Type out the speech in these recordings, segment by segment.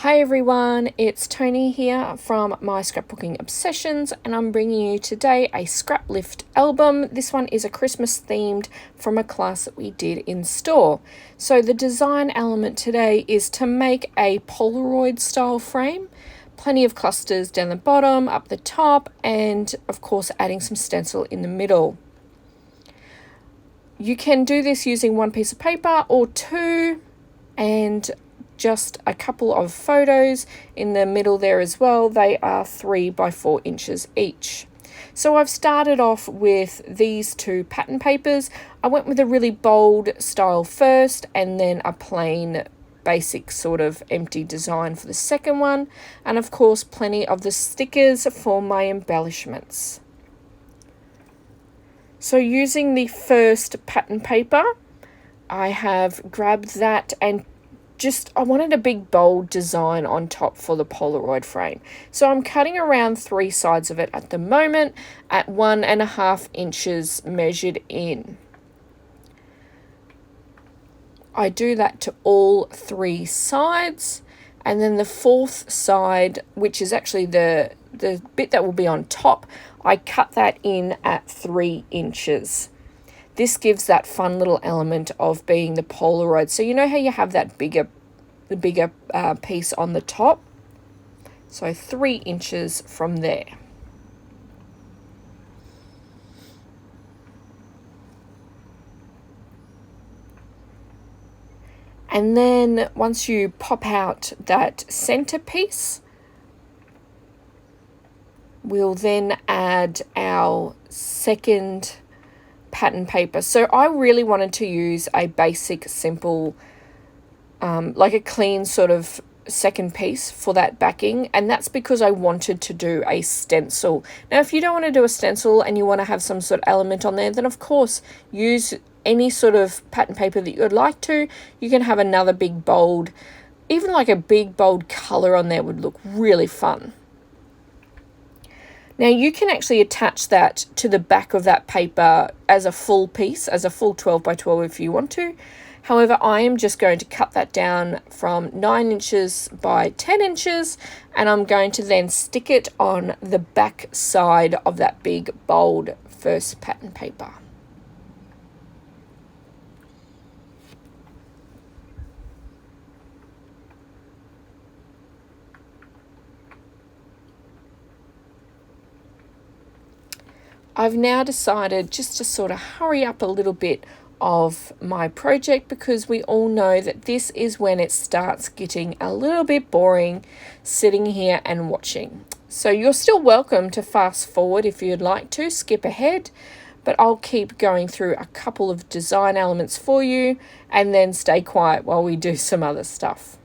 Hi everyone, it's Toni here from My Scrapbooking Obsessions, and I'm bringing you today a scraplift album. This one is a Christmas themed from a class that we did in store. So the design element today is to make a Polaroid style frame. Plenty of clusters down the bottom, up the top, and of course adding some stencil in the middle. You can do this using one piece of paper or two, and just a couple of photos in the middle there as well. They are 3 by 4 inches each. So I've started off with these two pattern papers. I went with a really bold style first, and then a plain basic sort of empty design for the second one, and of course plenty of the stickers for my embellishments. So using the first pattern paper, I have grabbed that and I wanted a big bold design on top for the Polaroid frame. So I'm cutting around 3 sides of it at the moment at 1.5 inches measured in. I do that to all 3 sides, and then the 4th side, which is actually the bit that will be on top, I cut that in at 3 inches. This gives that fun little element of being the Polaroid. So you know how you have that bigger piece on the top? So 3 inches from there. And then once you pop out that center piece, we'll then add our second pattern paper. So I really wanted to use a basic, simple, like a clean sort of second piece for that backing, and that's because I wanted to do a stencil. Now, if you don't want to do a stencil and you want to have some sort of element on there, then of course use any sort of pattern paper that you would like to. You can have another big bold, even like a big bold color on there would look really fun. Now you can actually attach that to the back of that paper as a full piece, as a full 12 by 12 if you want to. However, I am just going to cut that down from 9 inches by 10 inches, and I'm going to then stick it on the back side of that big bold first pattern paper. I've now decided just to sort of hurry up a little bit of my project, because we all know that this is when it starts getting a little bit boring sitting here and watching. So you're still welcome to fast forward if you'd like to, skip ahead, but I'll keep going through a couple of design elements for you and then stay quiet while we do some other stuff.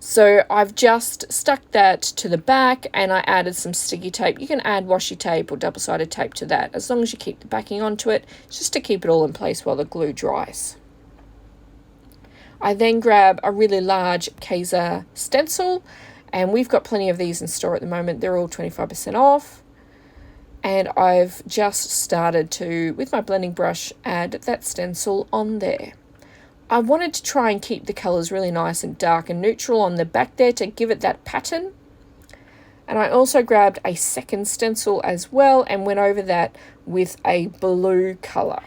So I've just stuck that to the back, and I added some sticky tape. You can add washi tape or double-sided tape to that, as long as you keep the backing onto it, just to keep it all in place while the glue dries. I then grab a really large Kaiser stencil, and we've got plenty of these in store at the moment. They're all 25% off. And I've just started to, with my blending brush, add that stencil on there. I wanted to try and keep the colours really nice and dark and neutral on the back there to give it that pattern. And I also grabbed a second stencil as well and went over that with a blue colour.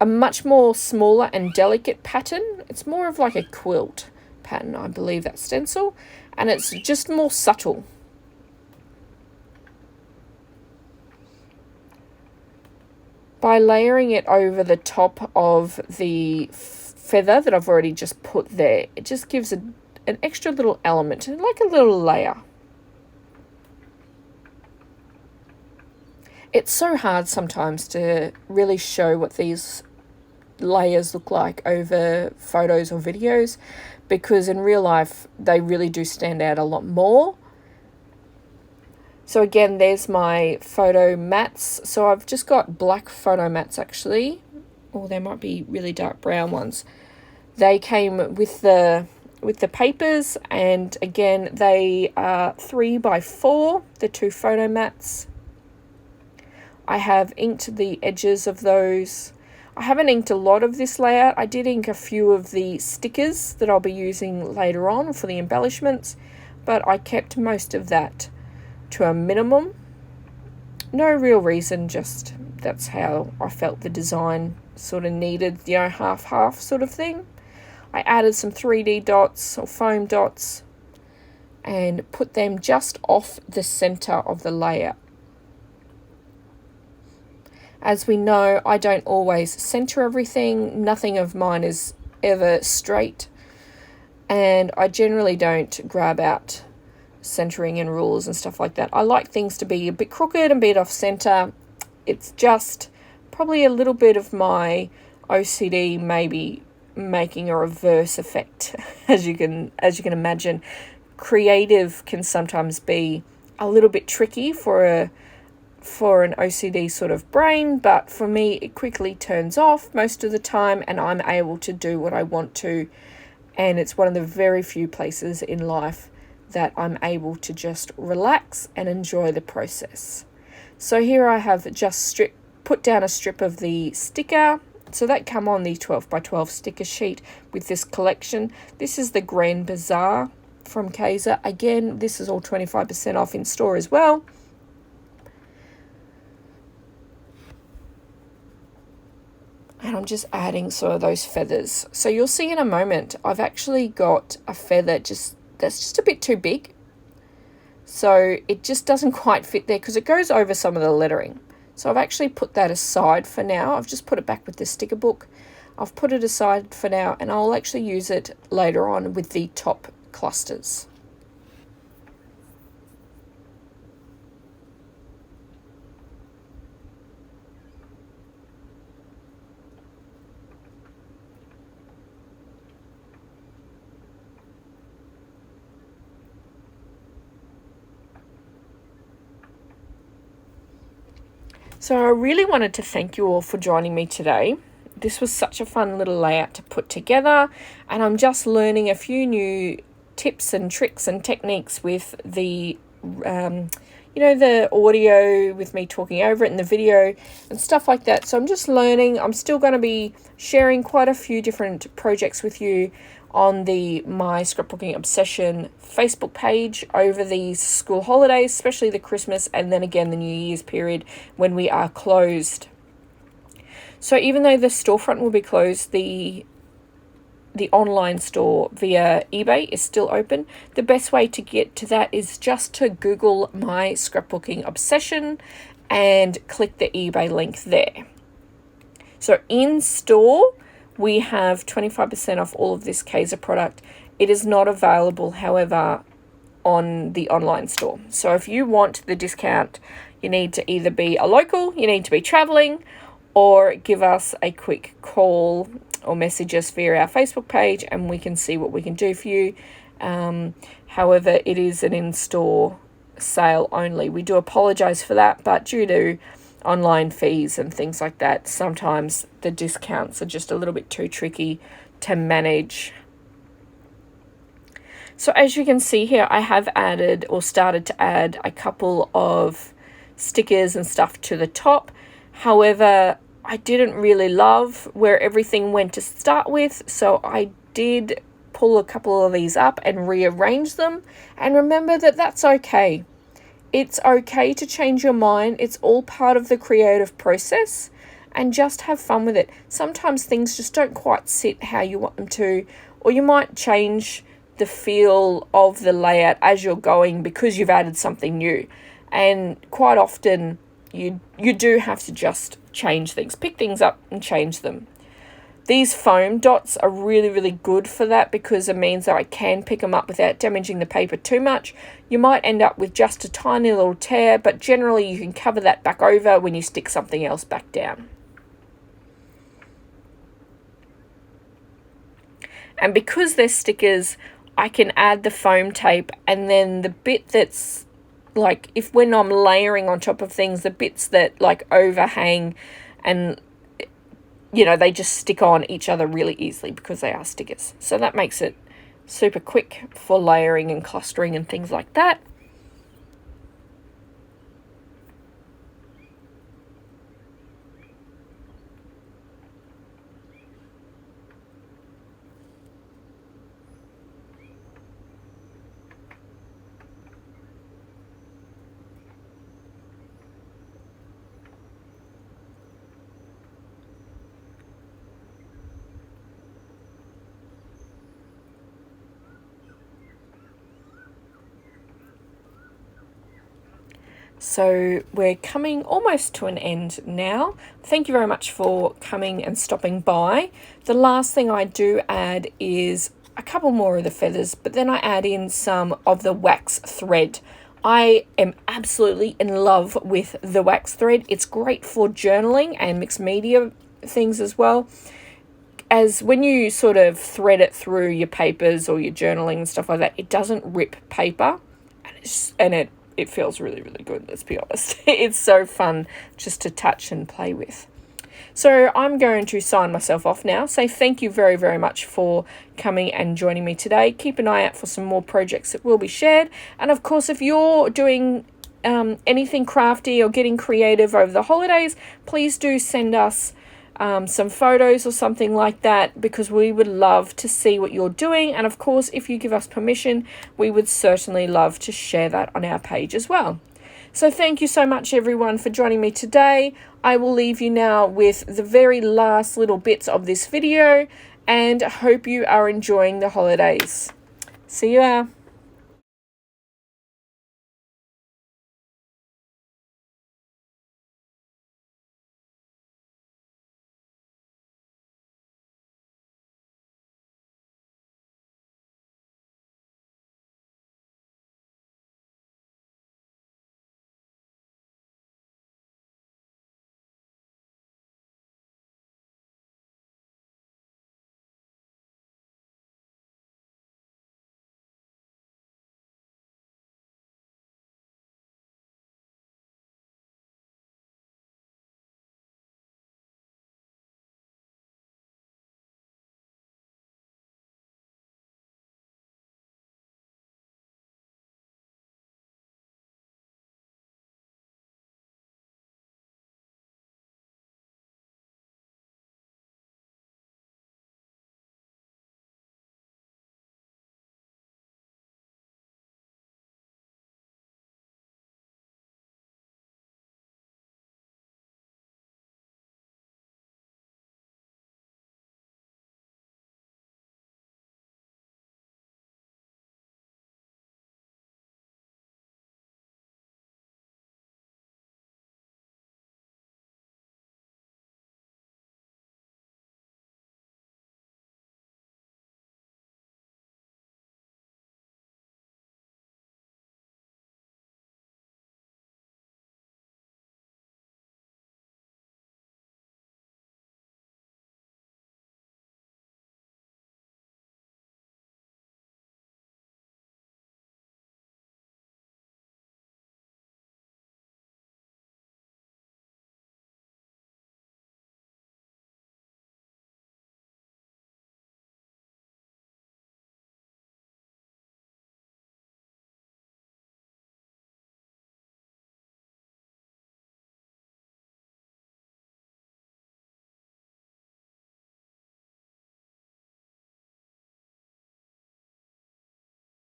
A much more smaller and delicate pattern. It's more of like a quilt pattern, I believe, that stencil. And it's just more subtle. By layering it over the top of the feather that I've already just put there, it just gives an extra little element, like a little layer. It's so hard sometimes to really show what these layers look like over photos or videos, because in real life they really do stand out a lot more. So again, there's my photo mats. So I've just got black photo mats actually, or there might be really dark brown ones. They came with the papers, and again they are 3 by 4, the 2 photo mats. I have inked the edges of those. I haven't inked a lot of this layout. I did ink a few of the stickers that I'll be using later on for the embellishments, but I kept most of that to a minimum. No real reason, just that's how I felt the design sort of needed, half-half sort of thing. I added some 3D dots or foam dots and put them just off the center of the layer. As we know, I don't always center everything. Nothing of mine is ever straight. And I generally don't grab out centering and rules and stuff like that. I like things to be a bit crooked and a bit off center. It's just probably a little bit of my OCD maybe making a reverse effect. As you can imagine, creative can sometimes be a little bit tricky for an OCD sort of brain, but for me it quickly turns off most of the time and I'm able to do what I want to, and it's one of the very few places in life that I'm able to just relax and enjoy the process. So here I have just put down a strip of the sticker, so that come on the 12 by 12 sticker sheet with this collection. This is the Grand Bazaar from Kaiser. Again, this is all 25% off in store as well. And I'm just adding some of those feathers. So you'll see in a moment, I've actually got a feather that's just a bit too big. So it just doesn't quite fit there because it goes over some of the lettering. So I've actually put that aside for now. I've just put it back with the sticker book. I've put it aside for now and I'll actually use it later on with the top clusters. So I really wanted to thank you all for joining me today. This was such a fun little layout to put together, and I'm just learning a few new tips and tricks and techniques with the the audio with me talking over it and the video and stuff like that. So I'm just learning. I'm still going to be sharing quite a few different projects with you on the My Scrapbooking Obsession Facebook page over these school holidays, especially the Christmas and then again the New Year's period when we are closed. So even though the storefront will be closed, the online store via eBay is still open. The best way to get to that is just to Google My Scrapbooking Obsession and click the eBay link there. So in store, we have 25% off all of this Kaiser product. It is not available, however, on the online store. So if you want the discount, you need to either be a local, you need to be traveling, or give us a quick call or message us via our Facebook page and we can see what we can do for you. However, it is an in-store sale only. We do apologize for that, but due to online fees and things like that, sometimes the discounts are just a little bit too tricky to manage. So as you can see here, I have added or started to add a couple of stickers and stuff to the top. However, I didn't really love where everything went to start with, so I did pull a couple of these up and rearrange them. And remember that that's okay. It's okay to change your mind. It's all part of the creative process, and just have fun with it. Sometimes things just don't quite sit how you want them to, or you might change the feel of the layout as you're going because you've added something new. And quite often you do have to just change things, pick things up and change them. These foam dots are really, really good for that because it means that I can pick them up without damaging the paper too much. You might end up with just a tiny little tear, but generally you can cover that back over when you stick something else back down. And because they're stickers, I can add the foam tape, and then the bit that's like, when I'm layering on top of things, the bits that like overhang and they just stick on each other really easily because they are stickers. So that makes it super quick for layering and clustering and things like that. So we're coming almost to an end now. Thank you very much for coming and stopping by. The last thing I do add is a couple more of the feathers, but then I add in some of the wax thread. I am absolutely in love with the wax thread. It's great for journaling and mixed media things as well. As when you sort of thread it through your papers or your journaling and stuff like that, it doesn't rip paper, and it feels really, really good, let's be honest. It's so fun just to touch and play with. So I'm going to sign myself off now. Say thank you very, very much for coming and joining me today. Keep an eye out for some more projects that will be shared. And of course, if you're doing anything crafty or getting creative over the holidays, please do send us some photos or something like that, because we would love to see what you're doing. And of course, if you give us permission, we would certainly love to share that on our page as well. So thank you so much, everyone, for joining me today. I will leave you now with the very last little bits of this video, and I hope you are enjoying the holidays. See you.